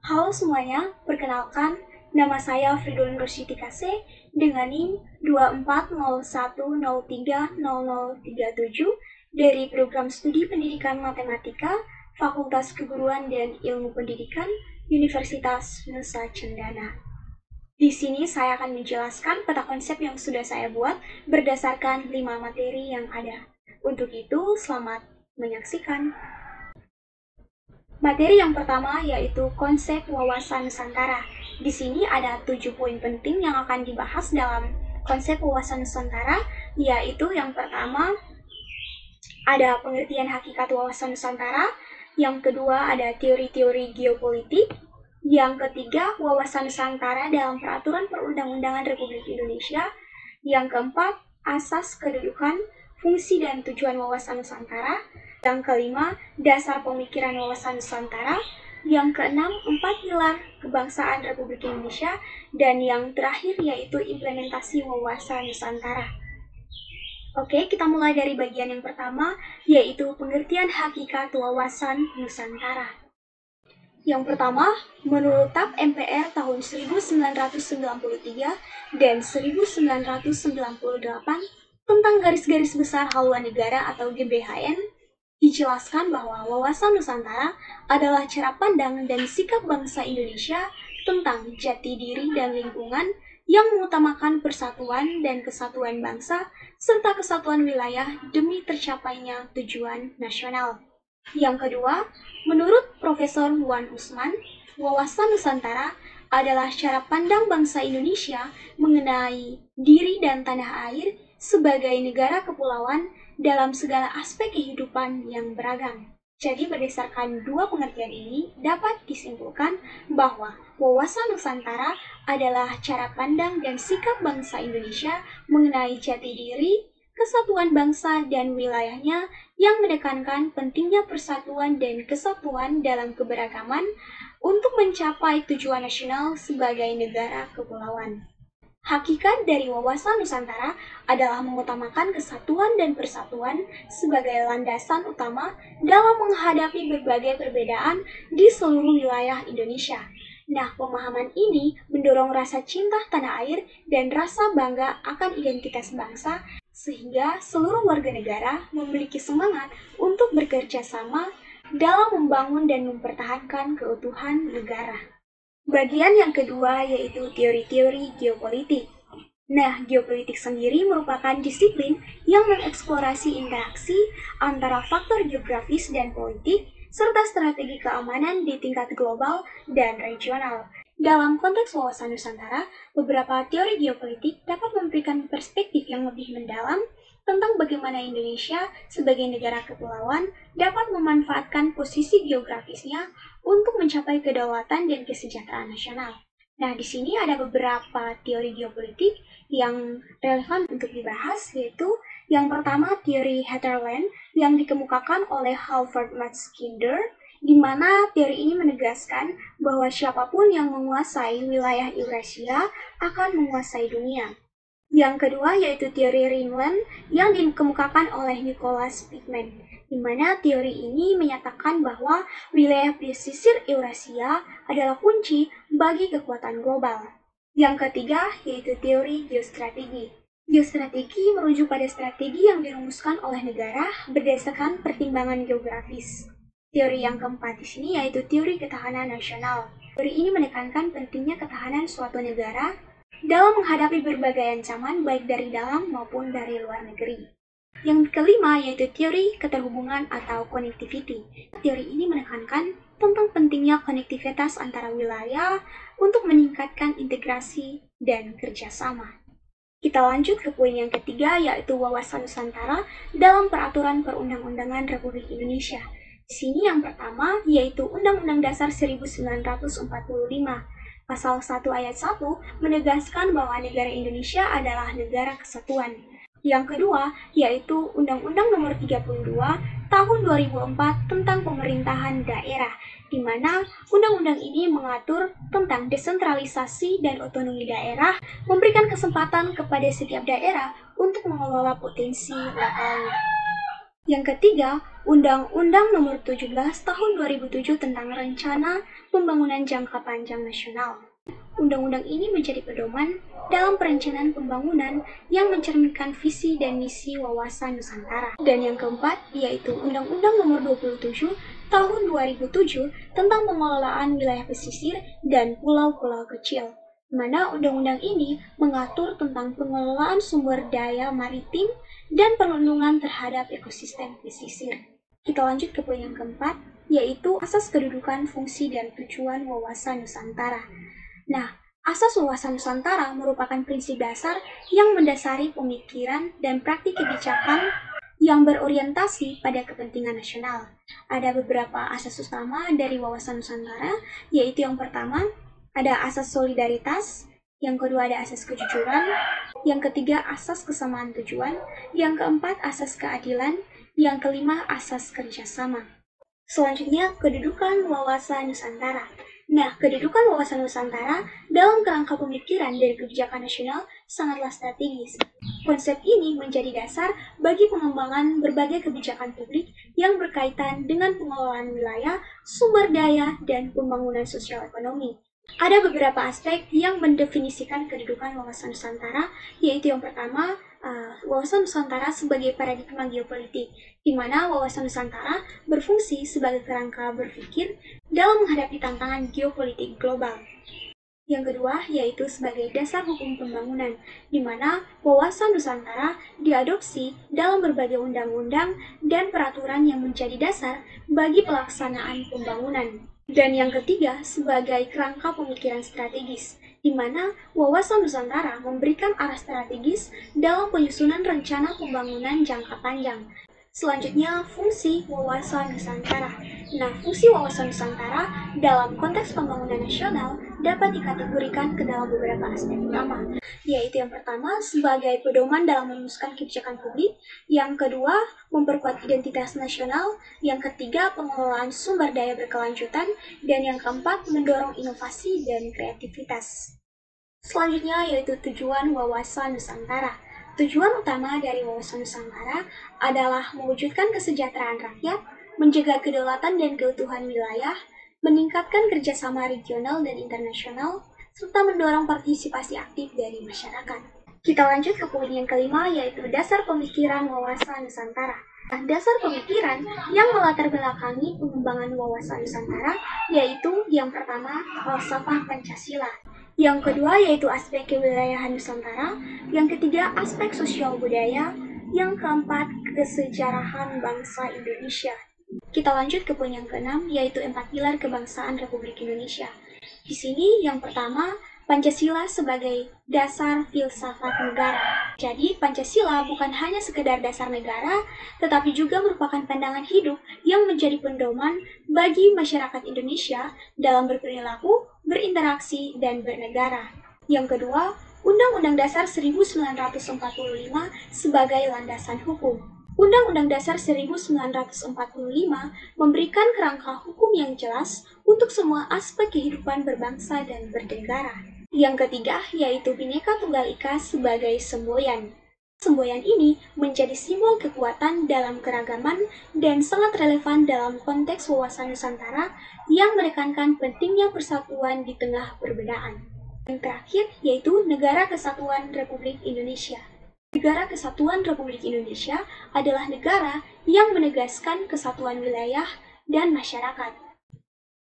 Halo semuanya, perkenalkan, nama saya Fridolin Rosyidi Kase dengan NIM 2401030037 dari Program Studi Pendidikan Matematika, Fakultas Keguruan dan Ilmu Pendidikan, Universitas Nusa Cendana. Di sini saya akan menjelaskan peta konsep yang sudah saya buat berdasarkan 5 materi yang ada. Untuk itu, selamat menyaksikan. Materi yang pertama yaitu konsep wawasan Nusantara. Di sini ada 7 poin penting yang akan dibahas dalam konsep wawasan Nusantara, yaitu yang pertama ada pengertian hakikat wawasan Nusantara, yang kedua ada teori-teori geopolitik, yang ketiga wawasan Nusantara dalam peraturan perundang-undangan Republik Indonesia, yang keempat asas kedudukan, fungsi dan tujuan wawasan Nusantara, yang kelima, dasar pemikiran wawasan Nusantara. Yang keenam, 4 pilar kebangsaan Republik Indonesia. Dan yang terakhir yaitu implementasi wawasan Nusantara. Oke, kita mulai dari bagian yang pertama, yaitu pengertian hakikat wawasan Nusantara. Yang pertama, menurut TAP MPR tahun 1993 dan 1998 tentang garis-garis besar haluan negara atau GBHN, dijelaskan bahwa wawasan Nusantara adalah cara pandang dan sikap bangsa Indonesia tentang jati diri dan lingkungan yang mengutamakan persatuan dan kesatuan bangsa serta kesatuan wilayah demi tercapainya tujuan nasional. Yang kedua, menurut Profesor Wan Usman, wawasan Nusantara adalah cara pandang bangsa Indonesia mengenai diri dan tanah air sebagai negara kepulauan dalam segala aspek kehidupan yang beragam. Jadi berdasarkan dua pengertian ini dapat disimpulkan bahwa wawasan Nusantara adalah cara pandang dan sikap bangsa Indonesia mengenai jati diri, kesatuan bangsa dan wilayahnya yang menekankan pentingnya persatuan dan kesatuan dalam keberagaman untuk mencapai tujuan nasional sebagai negara kepulauan. Hakikat dari wawasan Nusantara adalah mengutamakan kesatuan dan persatuan sebagai landasan utama dalam menghadapi berbagai perbedaan di seluruh wilayah Indonesia. Nah, pemahaman ini mendorong rasa cinta tanah air dan rasa bangga akan identitas bangsa, sehingga seluruh warga negara memiliki semangat untuk bekerja sama dalam membangun dan mempertahankan keutuhan negara. Bagian yang kedua yaitu teori-teori geopolitik. Nah, geopolitik sendiri merupakan disiplin yang mengeksplorasi interaksi antara faktor geografis dan politik, serta strategi keamanan di tingkat global dan regional. Dalam konteks wawasan Nusantara, beberapa teori geopolitik dapat memberikan perspektif yang lebih mendalam tentang bagaimana Indonesia sebagai negara kepulauan dapat memanfaatkan posisi geografisnya untuk mencapai kedaulatan dan kesejahteraan nasional. Nah, di sini ada beberapa teori geopolitik yang relevan untuk dibahas, yaitu yang pertama teori Hinterland yang dikemukakan oleh Halford Matskinder, di mana teori ini menegaskan bahwa siapapun yang menguasai wilayah Eurasia akan menguasai dunia. Yang kedua yaitu teori Rhineland yang dikemukakan oleh Nicholas Pigman, di mana teori ini menyatakan bahwa wilayah pesisir Eurasia adalah kunci bagi kekuatan global. Yang ketiga yaitu teori geostrategi. Geostrategi merujuk pada strategi yang dirumuskan oleh negara berdasarkan pertimbangan geografis. Teori yang keempat di sini yaitu teori ketahanan nasional. Teori ini menekankan pentingnya ketahanan suatu negara dalam menghadapi berbagai ancaman baik dari dalam maupun dari luar negeri. Yang kelima yaitu teori keterhubungan atau connectivity. Teori ini menekankan tentang pentingnya konektivitas antara wilayah untuk meningkatkan integrasi dan kerjasama. Kita lanjut ke poin yang ketiga yaitu wawasan Nusantara dalam peraturan perundang-undangan Republik Indonesia. Di sini yang pertama yaitu Undang-Undang Dasar 1945. Pasal 1 ayat 1 menegaskan bahwa negara Indonesia adalah negara kesatuan. Yang kedua, yaitu Undang-Undang Nomor 32 Tahun 2004 tentang pemerintahan daerah, di mana undang-undang ini mengatur tentang desentralisasi dan otonomi daerah, memberikan kesempatan kepada setiap daerah untuk mengelola potensi lokalnya. Yang ketiga, Undang-Undang Nomor 17 Tahun 2007 tentang Rencana pembangunan jangka panjang nasional. Undang-undang ini menjadi pedoman dalam perencanaan pembangunan yang mencerminkan visi dan misi Wawasan Nusantara. Dan yang keempat, yaitu Undang-Undang Nomor 27 Tahun 2007 tentang pengelolaan wilayah pesisir dan pulau-pulau kecil, di mana undang-undang ini mengatur tentang pengelolaan sumber daya maritim dan perlindungan terhadap ekosistem pesisir. Kita lanjut ke poin yang keempat, yaitu asas kedudukan, fungsi, dan tujuan Wawasan Nusantara. Nah, asas Wawasan Nusantara merupakan prinsip dasar yang mendasari pemikiran dan praktik kebijakan yang berorientasi pada kepentingan nasional. Ada beberapa asas utama dari Wawasan Nusantara, yaitu yang pertama, ada asas solidaritas, yang kedua ada asas kejujuran, yang ketiga asas kesamaan tujuan, yang keempat asas keadilan, yang kelima asas kerjasama. Selanjutnya, kedudukan Wawasan Nusantara. Nah, kedudukan Wawasan Nusantara dalam kerangka pemikiran dan kebijakan nasional sangatlah strategis. Konsep ini menjadi dasar bagi pengembangan berbagai kebijakan publik yang berkaitan dengan pengelolaan wilayah, sumber daya, dan pembangunan sosial ekonomi. Ada beberapa aspek yang mendefinisikan kedudukan Wawasan Nusantara, yaitu yang pertama, Wawasan Nusantara sebagai paradigma geopolitik, di mana Wawasan Nusantara berfungsi sebagai kerangka berpikir dalam menghadapi tantangan geopolitik global. Yang kedua, yaitu sebagai dasar hukum pembangunan, di mana Wawasan Nusantara diadopsi dalam berbagai undang-undang dan peraturan yang menjadi dasar bagi pelaksanaan pembangunan. Dan yang ketiga, sebagai kerangka pemikiran strategis, di mana Wawasan Nusantara memberikan arah strategis dalam penyusunan rencana pembangunan jangka panjang. Selanjutnya, fungsi Wawasan Nusantara. Nah, fungsi Wawasan Nusantara dalam konteks pembangunan nasional dapat dikategorikan ke dalam beberapa aspek utama, yaitu yang pertama, sebagai pedoman dalam merumuskan kebijakan publik, yang kedua, memperkuat identitas nasional, yang ketiga, pengelolaan sumber daya berkelanjutan, dan yang keempat, mendorong inovasi dan kreativitas. Selanjutnya, yaitu tujuan Wawasan Nusantara. Tujuan utama dari Wawasan Nusantara adalah mewujudkan kesejahteraan rakyat, menjaga kedaulatan dan keutuhan wilayah, meningkatkan kerjasama regional dan internasional, serta mendorong partisipasi aktif dari masyarakat. Kita lanjut ke poin yang kelima, yaitu dasar pemikiran Wawasan Nusantara. Dasar pemikiran yang melatar belakangi pengembangan Wawasan Nusantara, yaitu yang pertama, falsafah Pancasila. Yang kedua yaitu aspek kewilayahan Nusantara, yang ketiga aspek sosial budaya, yang keempat kesejarahan bangsa Indonesia. Kita lanjut ke poin yang keenam, yaitu 4 pilar kebangsaan Republik Indonesia. Di sini yang pertama, Pancasila sebagai dasar filsafat negara. Jadi Pancasila bukan hanya sekedar dasar negara, tetapi juga merupakan pandangan hidup yang menjadi pedoman bagi masyarakat Indonesia dalam berperilaku, berinteraksi, dan bernegara. Yang kedua, Undang-Undang Dasar 1945 sebagai landasan hukum. Undang-Undang Dasar 1945 memberikan kerangka hukum yang jelas untuk semua aspek kehidupan berbangsa dan bernegara. Yang ketiga, yaitu Bhinneka Tunggal Ika sebagai semboyan. Semboyan ini menjadi simbol kekuatan dalam keragaman dan sangat relevan dalam konteks Wawasan Nusantara yang menekankan pentingnya persatuan di tengah perbedaan. Yang terakhir, yaitu Negara Kesatuan Republik Indonesia. Negara Kesatuan Republik Indonesia adalah negara yang menegaskan kesatuan wilayah dan masyarakat.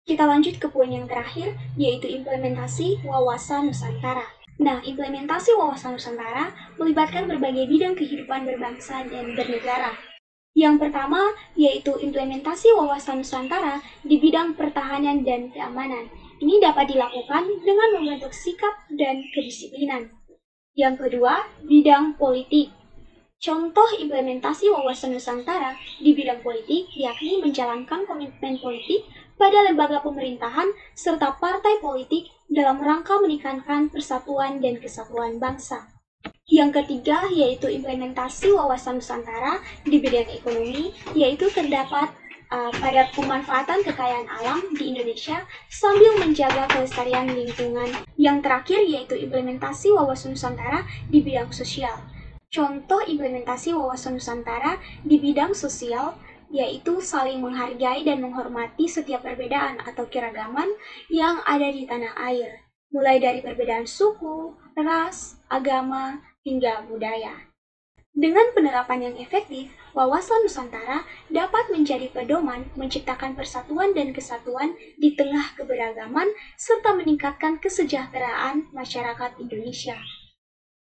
Kita lanjut ke poin yang terakhir, yaitu implementasi Wawasan Nusantara. Nah, implementasi Wawasan Nusantara melibatkan berbagai bidang kehidupan berbangsa dan bernegara. Yang pertama, yaitu implementasi Wawasan Nusantara di bidang pertahanan dan keamanan. Ini dapat dilakukan dengan membentuk sikap dan kedisiplinan. Yang kedua, bidang politik. Contoh implementasi Wawasan Nusantara di bidang politik yakni menjalankan komitmen politik pada lembaga pemerintahan serta partai politik dalam rangka meningkatkan persatuan dan kesatuan bangsa. Yang ketiga yaitu implementasi Wawasan Nusantara di bidang ekonomi, yaitu terdapat pada pemanfaatan kekayaan alam di Indonesia sambil menjaga kelestarian lingkungan. Yang terakhir yaitu implementasi Wawasan Nusantara di bidang sosial. Contoh implementasi Wawasan Nusantara di bidang sosial yaitu saling menghargai dan menghormati setiap perbedaan atau keragaman yang ada di tanah air, mulai dari perbedaan suku, ras, agama, hingga budaya. Dengan penerapan yang efektif, wawasan Nusantara dapat menjadi pedoman menciptakan persatuan dan kesatuan di tengah keberagaman serta meningkatkan kesejahteraan masyarakat Indonesia.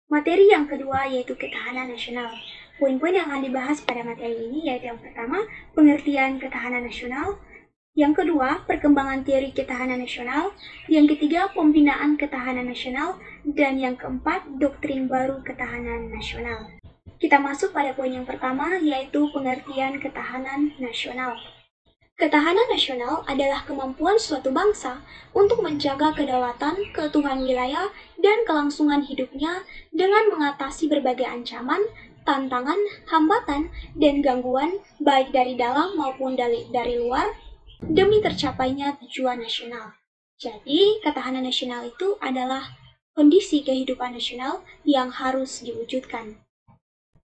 Materi yang kedua yaitu ketahanan nasional. Poin-poin yang akan dibahas pada materi ini yaitu yang pertama, pengertian ketahanan nasional. Yang kedua, perkembangan teori ketahanan nasional. Yang ketiga, pembinaan ketahanan nasional. Dan yang keempat, doktrin baru ketahanan nasional. Kita masuk pada poin yang pertama, yaitu pengertian ketahanan nasional. Ketahanan nasional adalah kemampuan suatu bangsa untuk menjaga kedaulatan, keutuhan wilayah, dan kelangsungan hidupnya dengan mengatasi berbagai ancaman, tantangan, hambatan, dan gangguan baik dari dalam maupun dari luar demi tercapainya tujuan nasional. Jadi, ketahanan nasional itu adalah kondisi kehidupan nasional yang harus diwujudkan.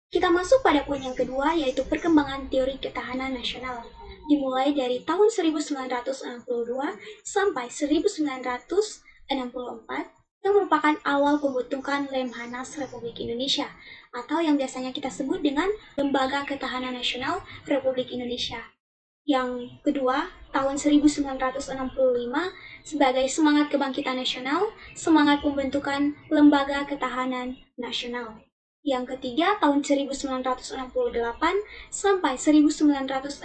Kita masuk pada poin yang kedua, yaitu perkembangan teori ketahanan nasional. Dimulai dari tahun 1962 sampai 1964, yang merupakan awal pembentukan Lemhanas Republik Indonesia, atau yang biasanya kita sebut dengan Lembaga Ketahanan Nasional Republik Indonesia. Yang kedua, tahun 1965 sebagai semangat kebangkitan nasional, semangat pembentukan Lembaga Ketahanan Nasional. Yang ketiga, tahun 1968 sampai 1969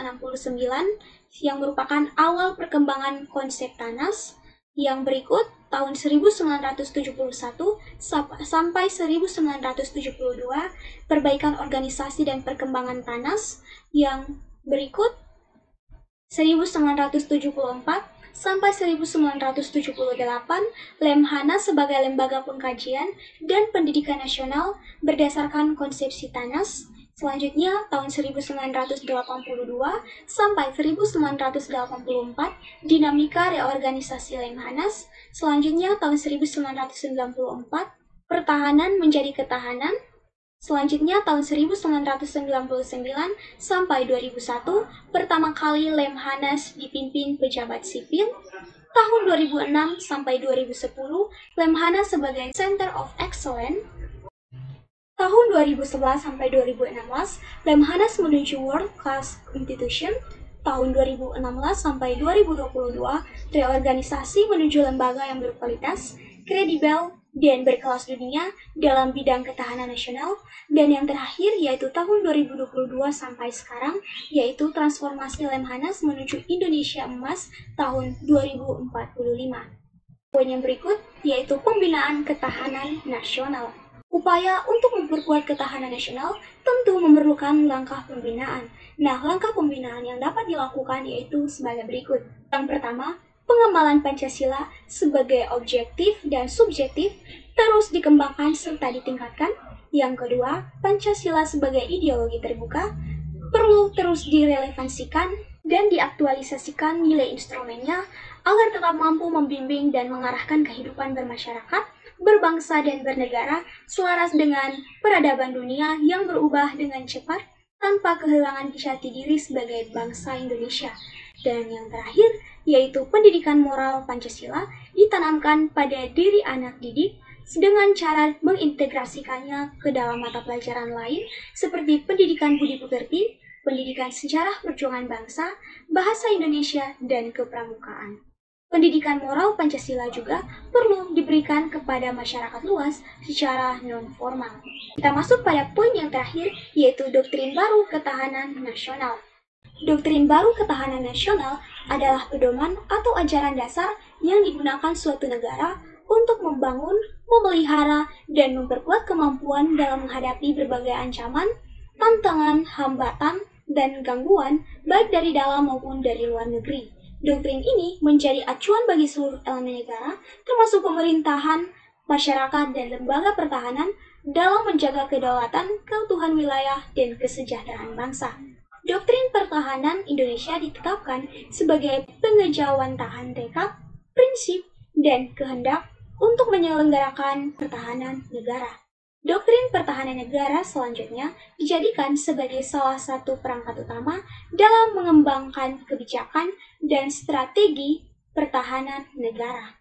yang merupakan awal perkembangan konsep TANAS. Yang berikut, tahun 1971 sampai 1972, perbaikan organisasi dan perkembangan TANAS. Yang berikut, 1974 sampai 1978, Lemhanas sebagai lembaga pengkajian dan pendidikan nasional berdasarkan konsepsi TANAS. Selanjutnya, tahun 1982 sampai 1984, dinamika reorganisasi Lemhanas. Selanjutnya, tahun 1994, pertahanan menjadi ketahanan. Selanjutnya, tahun 1999 sampai 2001, pertama kali Lemhanas dipimpin pejabat sipil. Tahun 2006 sampai 2010, Lemhanas sebagai Center of Excellence. Tahun 2011 sampai 2016, Lemhanas menuju World Class Institution. Tahun 2016 sampai 2022, reorganisasi menuju lembaga yang berkualitas, kredibel, dan berkelas dunia dalam bidang ketahanan nasional. Dan yang terakhir yaitu tahun 2022 sampai sekarang, yaitu transformasi Lemhanas menuju Indonesia Emas tahun 2045. Poin yang berikut yaitu pembinaan ketahanan nasional. Upaya untuk memperkuat ketahanan nasional tentu memerlukan langkah pembinaan. Nah, langkah pembinaan yang dapat dilakukan yaitu sebagai berikut. Yang pertama, pengembalan Pancasila sebagai objektif dan subjektif terus dikembangkan serta ditingkatkan. Yang kedua, Pancasila sebagai ideologi terbuka perlu terus direlevansikan dan diaktualisasikan nilai instrumennya agar tetap mampu membimbing dan mengarahkan kehidupan bermasyarakat, berbangsa dan bernegara selaras dengan peradaban dunia yang berubah dengan cepat tanpa kehilangan jati diri sebagai bangsa Indonesia. Dan yang terakhir, yaitu pendidikan moral Pancasila ditanamkan pada diri anak didik dengan cara mengintegrasikannya ke dalam mata pelajaran lain seperti pendidikan budi pekerti, pendidikan sejarah perjuangan bangsa, bahasa Indonesia, dan kepramukaan. Pendidikan moral Pancasila juga perlu diberikan kepada masyarakat luas secara non-formal. Kita masuk pada poin yang terakhir, yaitu doktrin baru ketahanan nasional. Doktrin baru ketahanan nasional adalah pedoman atau ajaran dasar yang digunakan suatu negara untuk membangun, memelihara, dan memperkuat kemampuan dalam menghadapi berbagai ancaman, tantangan, hambatan, dan gangguan baik dari dalam maupun dari luar negeri. Doktrin ini menjadi acuan bagi seluruh elemen negara, termasuk pemerintahan, masyarakat, dan lembaga pertahanan dalam menjaga kedaulatan, keutuhan wilayah, dan kesejahteraan bangsa. Doktrin pertahanan Indonesia ditetapkan sebagai pengejawantahan tekad, prinsip, dan kehendak untuk menyelenggarakan pertahanan negara. Doktrin pertahanan negara selanjutnya dijadikan sebagai salah satu perangkat utama dalam mengembangkan kebijakan dan strategi pertahanan negara.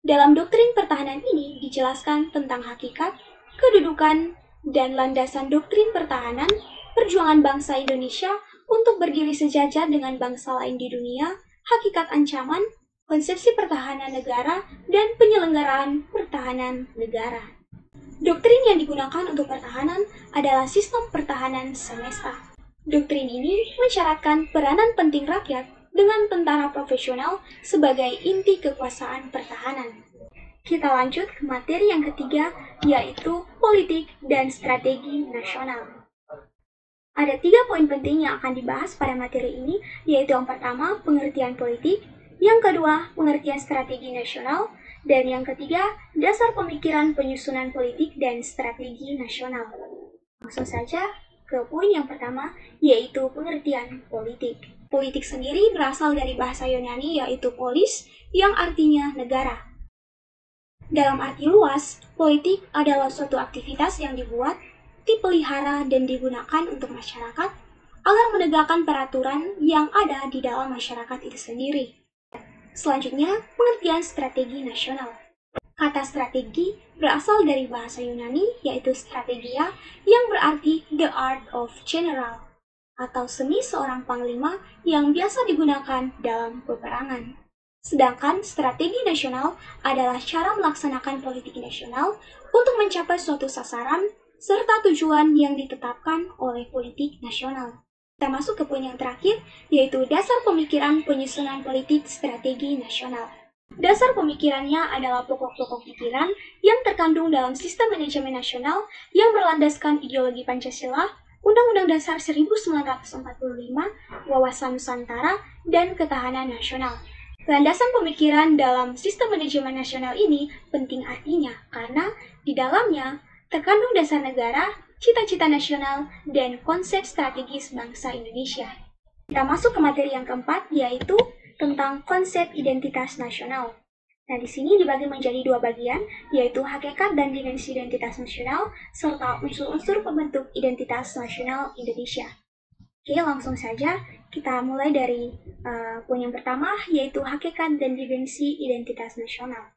Dalam doktrin pertahanan ini dijelaskan tentang hakikat, kedudukan, dan landasan doktrin pertahanan perjuangan bangsa Indonesia untuk berdiri sejajar dengan bangsa lain di dunia, hakikat ancaman, konsepsi pertahanan negara, dan penyelenggaraan pertahanan negara. Doktrin yang digunakan untuk pertahanan adalah sistem pertahanan semesta. Doktrin ini mensyaratkan peranan penting rakyat dengan tentara profesional sebagai inti kekuasaan pertahanan. Kita lanjut ke materi yang ketiga, yaitu politik dan strategi nasional. Ada 3 poin penting yang akan dibahas pada materi ini, yaitu yang pertama, pengertian politik, yang kedua, pengertian strategi nasional, dan yang ketiga, dasar pemikiran penyusunan politik dan strategi nasional. Langsung saja ke poin yang pertama, yaitu pengertian politik. Politik sendiri berasal dari bahasa Yunani yaitu polis, yang artinya negara. Dalam arti luas, politik adalah suatu aktivitas yang dibuat, dipelihara, dan digunakan untuk masyarakat agar menegakkan peraturan yang ada di dalam masyarakat itu sendiri. Selanjutnya, pengertian strategi nasional. Kata strategi berasal dari bahasa Yunani yaitu strategia yang berarti the art of general atau seni seorang panglima yang biasa digunakan dalam peperangan. Sedangkan strategi nasional adalah cara melaksanakan politik nasional untuk mencapai suatu sasaran serta tujuan yang ditetapkan oleh politik nasional. Kita masuk ke poin yang terakhir, yaitu dasar pemikiran penyusunan politik strategi nasional. Dasar pemikirannya adalah pokok-pokok pikiran yang terkandung dalam sistem manajemen nasional yang berlandaskan ideologi Pancasila, Undang-Undang Dasar 1945, Wawasan Nusantara, dan Ketahanan Nasional. Landasan pemikiran dalam sistem manajemen nasional ini penting artinya karena di dalamnya terkandung dasar negara, cita-cita nasional, dan konsep strategis bangsa Indonesia. Kita masuk ke materi yang keempat, yaitu tentang konsep identitas nasional. Nah, di sini dibagi menjadi 2 bagian, yaitu hakikat dan dimensi identitas nasional, serta unsur-unsur pembentuk identitas nasional Indonesia. Oke, langsung saja kita mulai dari poin yang pertama, yaitu hakikat dan dimensi identitas nasional.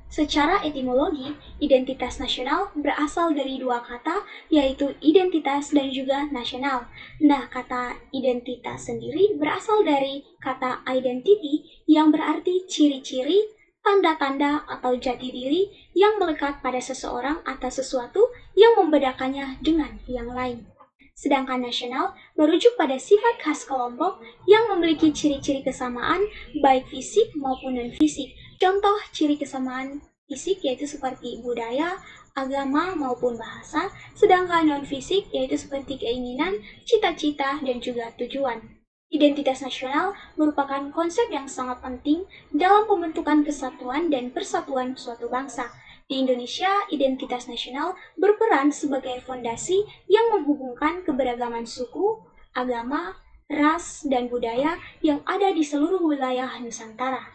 Secara etimologi, identitas nasional berasal dari 2 kata, yaitu identitas dan juga nasional. Nah, kata identitas sendiri berasal dari kata identity yang berarti ciri-ciri, tanda-tanda atau jati diri yang melekat pada seseorang atau sesuatu yang membedakannya dengan yang lain. Sedangkan nasional merujuk pada sifat khas kelompok yang memiliki ciri-ciri kesamaan baik fisik maupun non-fisik. Contoh ciri kesamaan fisik yaitu seperti budaya, agama, maupun bahasa, sedangkan non-fisik yaitu seperti keinginan, cita-cita, dan juga tujuan. Identitas nasional merupakan konsep yang sangat penting dalam pembentukan kesatuan dan persatuan suatu bangsa. Di Indonesia, identitas nasional berperan sebagai fondasi yang menghubungkan keberagaman suku, agama, ras, dan budaya yang ada di seluruh wilayah Nusantara.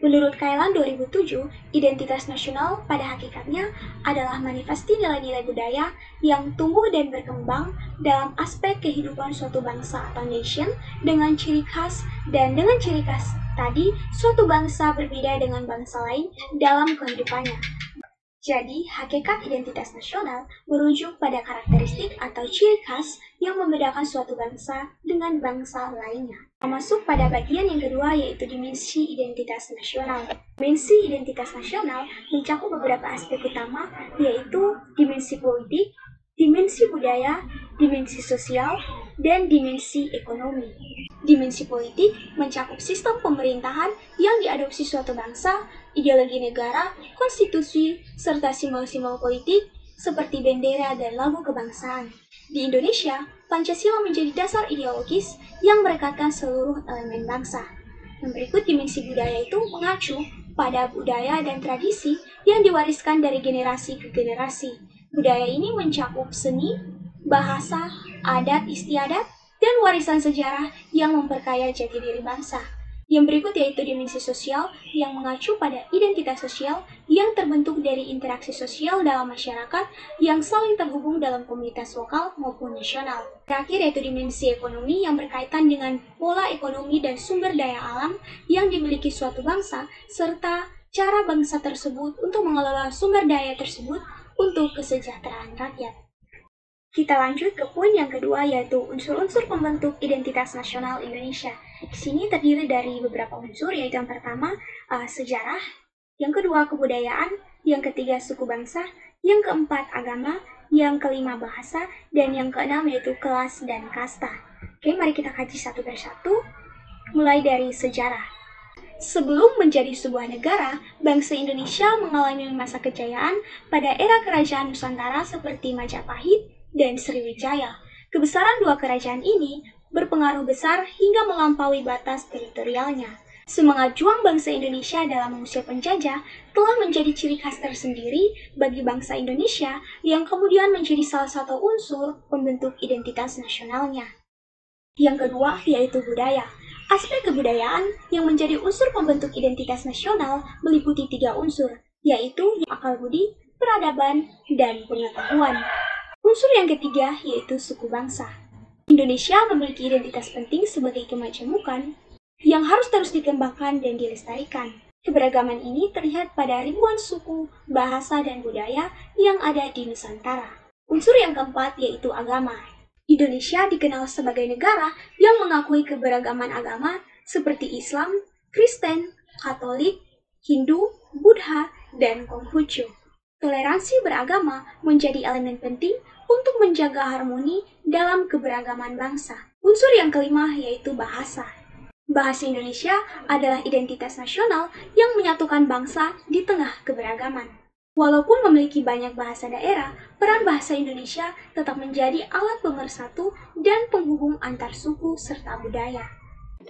Menurut Kailan 2007, identitas nasional pada hakikatnya adalah manifestasi nilai-nilai budaya yang tumbuh dan berkembang dalam aspek kehidupan suatu bangsa atau nation dengan ciri khas, dan dengan ciri khas tadi, suatu bangsa berbeda dengan bangsa lain dalam kehidupannya. Jadi, hakikat identitas nasional merujuk pada karakteristik atau ciri khas yang membedakan suatu bangsa dengan bangsa lainnya. Masuk pada bagian yang kedua, yaitu dimensi identitas nasional. Dimensi identitas nasional mencakup beberapa aspek utama, yaitu dimensi politik, dimensi budaya, dimensi sosial, dan dimensi ekonomi. Dimensi politik mencakup sistem pemerintahan yang diadopsi suatu bangsa, ideologi negara, konstitusi, serta simbol-simbol politik seperti bendera dan lagu kebangsaan. Di Indonesia, Pancasila menjadi dasar ideologis yang merekatkan seluruh elemen bangsa. Yang berikut dimensi budaya itu mengacu pada budaya dan tradisi yang diwariskan dari generasi ke generasi. Budaya ini mencakup seni, bahasa, adat istiadat, dan warisan sejarah yang memperkaya jati diri bangsa. Yang berikut yaitu dimensi sosial yang mengacu pada identitas sosial yang terbentuk dari interaksi sosial dalam masyarakat yang saling terhubung dalam komunitas lokal maupun nasional. Terakhir yaitu dimensi ekonomi yang berkaitan dengan pola ekonomi dan sumber daya alam yang dimiliki suatu bangsa, serta cara bangsa tersebut untuk mengelola sumber daya tersebut untuk kesejahteraan rakyat. Kita lanjut ke poin yang kedua, yaitu unsur-unsur pembentuk identitas nasional Indonesia. Di sini terdiri dari beberapa unsur, yaitu yang pertama sejarah, yang kedua kebudayaan, yang ketiga suku bangsa, yang keempat agama, yang kelima bahasa, dan yang keenam yaitu kelas dan kasta. Oke, mari kita kaji satu persatu, mulai dari sejarah. Sebelum menjadi sebuah negara, bangsa Indonesia mengalami masa kejayaan pada era kerajaan Nusantara seperti Majapahit dan Sriwijaya. Kebesaran dua kerajaan ini berpengaruh besar hingga melampaui batas teritorialnya. Semangat juang bangsa Indonesia dalam mengusir penjajah telah menjadi ciri khas tersendiri bagi bangsa Indonesia yang kemudian menjadi salah satu unsur pembentuk identitas nasionalnya. Yang kedua yaitu budaya. Aspek kebudayaan yang menjadi unsur pembentuk identitas nasional meliputi 3 unsur, yaitu akal budi, peradaban, dan pengetahuan. Unsur yang ketiga yaitu suku bangsa. Indonesia memiliki identitas penting sebagai kemajemukan yang harus terus dikembangkan dan dilestarikan. Keberagaman ini terlihat pada ribuan suku, bahasa, dan budaya yang ada di Nusantara. Unsur yang keempat yaitu agama. Indonesia dikenal sebagai negara yang mengakui keberagaman agama seperti Islam, Kristen, Katolik, Hindu, Buddha, dan Konghucu. Toleransi beragama menjadi elemen penting untuk menjaga harmoni dalam keberagaman bangsa. Unsur yang kelima yaitu bahasa. Bahasa Indonesia adalah identitas nasional yang menyatukan bangsa di tengah keberagaman. Walaupun memiliki banyak bahasa daerah, peran bahasa Indonesia tetap menjadi alat pemersatu dan penghubung antar suku serta budaya.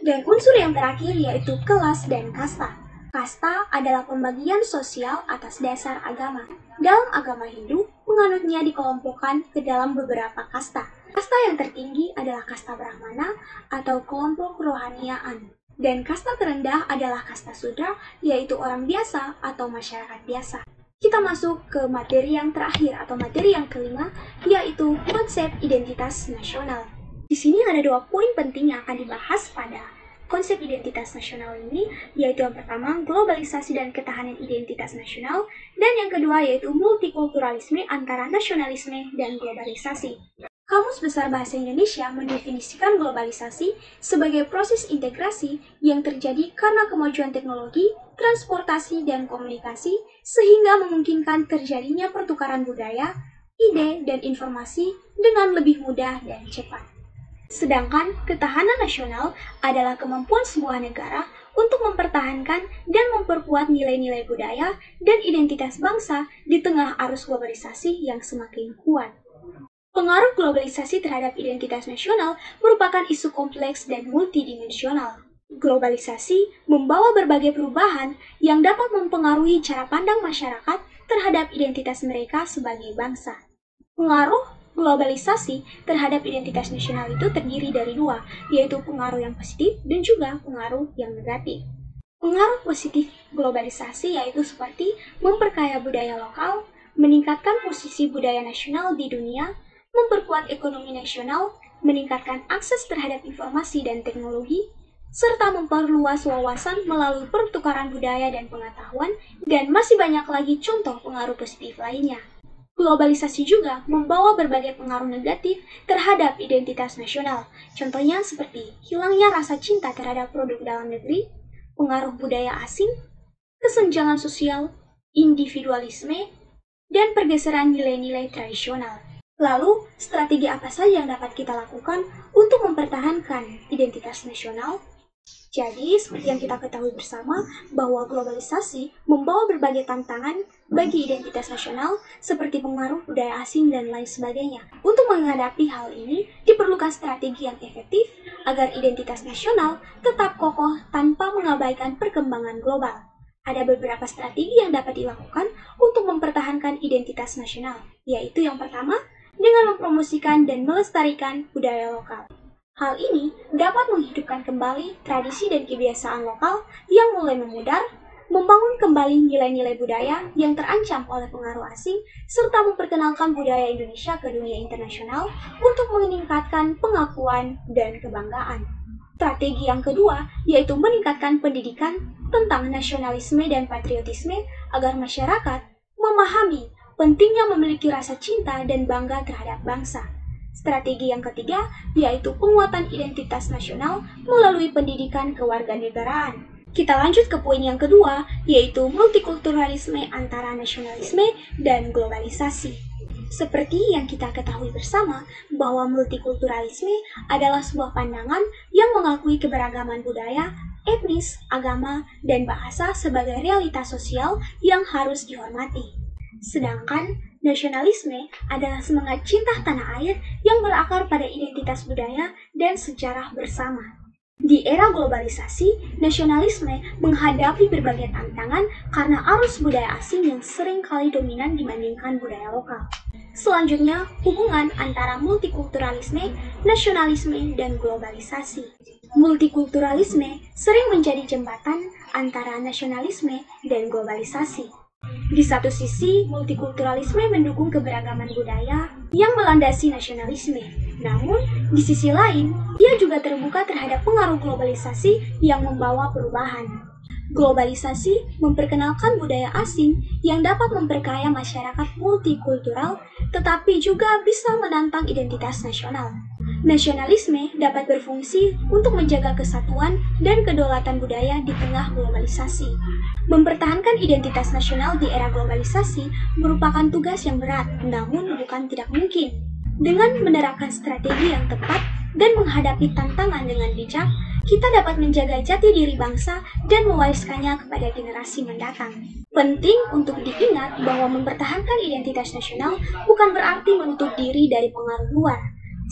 Dan unsur yang terakhir yaitu kelas dan kasta. Kasta adalah pembagian sosial atas dasar agama. Dalam agama Hindu, penganutnya dikelompokkan ke dalam beberapa kasta. Kasta yang tertinggi adalah kasta Brahmana atau kelompok kerohaniaan. Dan kasta terendah adalah kasta Sudra, yaitu orang biasa atau masyarakat biasa. Kita masuk ke materi yang terakhir atau materi yang kelima, yaitu konsep identitas nasional. Di sini ada 2 poin penting yang akan dibahas pada konsep identitas nasional ini, yaitu yang pertama globalisasi dan ketahanan identitas nasional, dan yang kedua yaitu multikulturalisme antara nasionalisme dan globalisasi. Kamus Besar Bahasa Indonesia mendefinisikan globalisasi sebagai proses integrasi yang terjadi karena kemajuan teknologi, transportasi, dan komunikasi sehingga memungkinkan terjadinya pertukaran budaya, ide, dan informasi dengan lebih mudah dan cepat. Sedangkan ketahanan nasional adalah kemampuan sebuah negara untuk mempertahankan dan memperkuat nilai-nilai budaya dan identitas bangsa di tengah arus globalisasi yang semakin kuat. Pengaruh globalisasi terhadap identitas nasional merupakan isu kompleks dan multidimensional. Globalisasi membawa berbagai perubahan yang dapat mempengaruhi cara pandang masyarakat terhadap identitas mereka sebagai bangsa. Pengaruh globalisasi terhadap identitas nasional itu terdiri dari 2, yaitu pengaruh yang positif dan juga pengaruh yang negatif. Pengaruh positif globalisasi yaitu seperti memperkaya budaya lokal, meningkatkan posisi budaya nasional di dunia, memperkuat ekonomi nasional, meningkatkan akses terhadap informasi dan teknologi, serta memperluas wawasan melalui pertukaran budaya dan pengetahuan, dan masih banyak lagi contoh pengaruh positif lainnya. Globalisasi juga membawa berbagai pengaruh negatif terhadap identitas nasional, contohnya seperti hilangnya rasa cinta terhadap produk dalam negeri, pengaruh budaya asing, kesenjangan sosial, individualisme, dan pergeseran nilai-nilai tradisional. Lalu, strategi apa saja yang dapat kita lakukan untuk mempertahankan identitas nasional? Jadi, seperti yang kita ketahui bersama, bahwa globalisasi membawa berbagai tantangan bagi identitas nasional seperti pengaruh budaya asing dan lain sebagainya. Untuk menghadapi hal ini, diperlukan strategi yang efektif agar identitas nasional tetap kokoh tanpa mengabaikan perkembangan global. Ada beberapa strategi yang dapat dilakukan untuk mempertahankan identitas nasional, yaitu yang pertama, dengan mempromosikan dan melestarikan budaya lokal. Hal ini dapat menghidupkan kembali tradisi dan kebiasaan lokal yang mulai memudar, membangun kembali nilai-nilai budaya yang terancam oleh pengaruh asing, serta memperkenalkan budaya Indonesia ke dunia internasional untuk meningkatkan pengakuan dan kebanggaan. Strategi yang kedua yaitu meningkatkan pendidikan tentang nasionalisme dan patriotisme agar masyarakat memahami pentingnya memiliki rasa cinta dan bangga terhadap bangsa. Strategi yang ketiga yaitu penguatan identitas nasional melalui pendidikan kewarganegaraan. Kita lanjut ke poin yang kedua, yaitu multikulturalisme antara nasionalisme dan globalisasi. Seperti yang kita ketahui bersama, bahwa multikulturalisme adalah sebuah pandangan yang mengakui keberagaman budaya, etnis, agama, dan bahasa sebagai realitas sosial yang harus dihormati. Sedangkan nasionalisme adalah semangat cinta tanah air yang berakar pada identitas budaya dan sejarah bersama. Di era globalisasi, nasionalisme menghadapi berbagai tantangan karena arus budaya asing yang sering kali dominan dibandingkan budaya lokal. Selanjutnya, hubungan antara multikulturalisme, nasionalisme, dan globalisasi. Multikulturalisme sering menjadi jembatan antara nasionalisme dan globalisasi. Di satu sisi, multikulturalisme mendukung keberagaman budaya yang melandasi nasionalisme. Namun, di sisi lain, ia juga terbuka terhadap pengaruh globalisasi yang membawa perubahan. Globalisasi memperkenalkan budaya asing yang dapat memperkaya masyarakat multikultural, tetapi juga bisa menantang identitas nasional. Nasionalisme dapat berfungsi untuk menjaga kesatuan dan kedaulatan budaya di tengah globalisasi. Mempertahankan identitas nasional di era globalisasi merupakan tugas yang berat, namun bukan tidak mungkin. Dengan menerapkan strategi yang tepat dan menghadapi tantangan dengan bijak, kita dapat menjaga jati diri bangsa dan mewariskannya kepada generasi mendatang. Penting untuk diingat bahwa mempertahankan identitas nasional bukan berarti menutup diri dari pengaruh luar.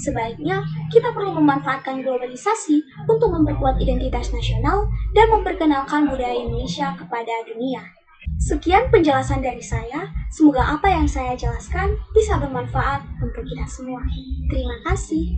Sebaiknya, kita perlu memanfaatkan globalisasi untuk memperkuat identitas nasional dan memperkenalkan budaya Indonesia kepada dunia. Sekian penjelasan dari saya, semoga apa yang saya jelaskan bisa bermanfaat untuk kita semua. Terima kasih.